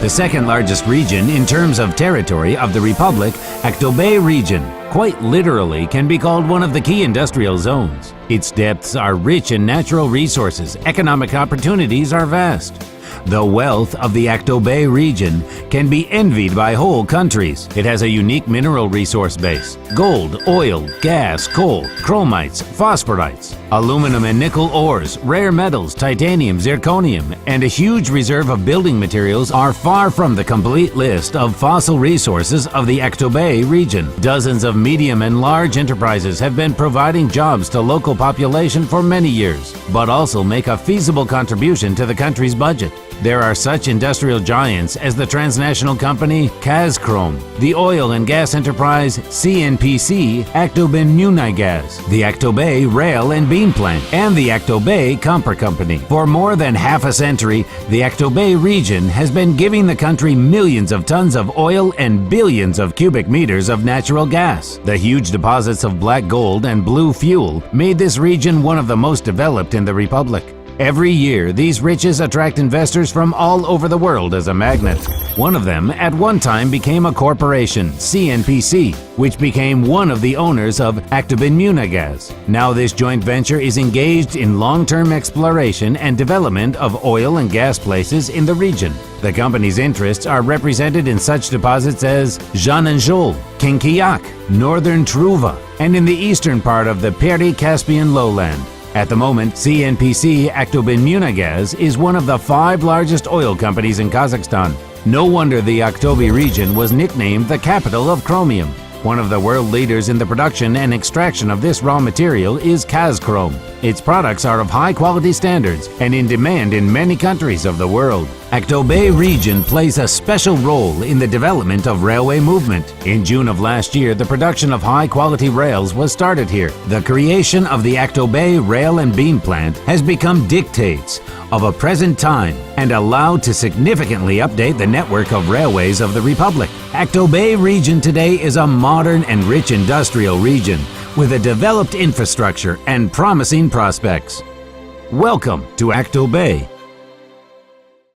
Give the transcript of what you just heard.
The second largest region in terms of territory of the Republic, Aktobe region, quite literally can be called one of the key industrial zones. Its depths are rich in natural resources, economic opportunities are vast. The wealth of the Aktobe region can be envied by whole countries. It has a unique mineral resource base: gold, oil, gas, coal, chromites, phosphorites, aluminum and nickel ores, rare metals, titanium, zirconium, and a huge reserve of building materials are far from the complete list of fossil resources of the Aktobe region. Dozens of medium and large enterprises have been providing jobs to local population for many years, but also make a feasible contribution to the country's budget. There are such industrial giants as the transnational company Kazkrom, the oil and gas enterprise CNPC Aktobe-Munaygas, the Aktobe Rail and Beam Plant, and the Aktobe Copper Company. For more than half a century, the Aktobe region has been giving the country millions of tons of oil and billions of cubic meters of natural gas. The huge deposits of black gold and blue fuel made this region one of the most developed in the Republic. Every year, these riches attract investors from all over the world as a magnet. One of them at one time became a corporation, CNPC, which became one of the owners of Aktobe-Munaygas. Now this joint venture is engaged in long-term exploration and development of oil and gas places in the region. The company's interests are represented in such deposits as Zhananzhol, Kinkiak, Northern Truva, and in the eastern part of the Peri-Caspian lowland. At the moment, CNPC Aktobe-Munaygas is one of the 5 largest oil companies in Kazakhstan. No wonder the Aktobe region was nicknamed the capital of chromium. One of the world leaders in the production and extraction of this raw material is Kazkrom. Its products are of high-quality standards and in demand in many countries of the world. Aktobe region plays a special role in the development of railway movement. In June of last year, the production of high-quality rails was started here. The creation of the Aktobe Rail and Beam Plant has become dictates of a present time and allowed to significantly update the network of railways of the Republic. Aktobe region today is a modern and rich industrial region with a developed infrastructure and promising prospects. Welcome to Aktobe.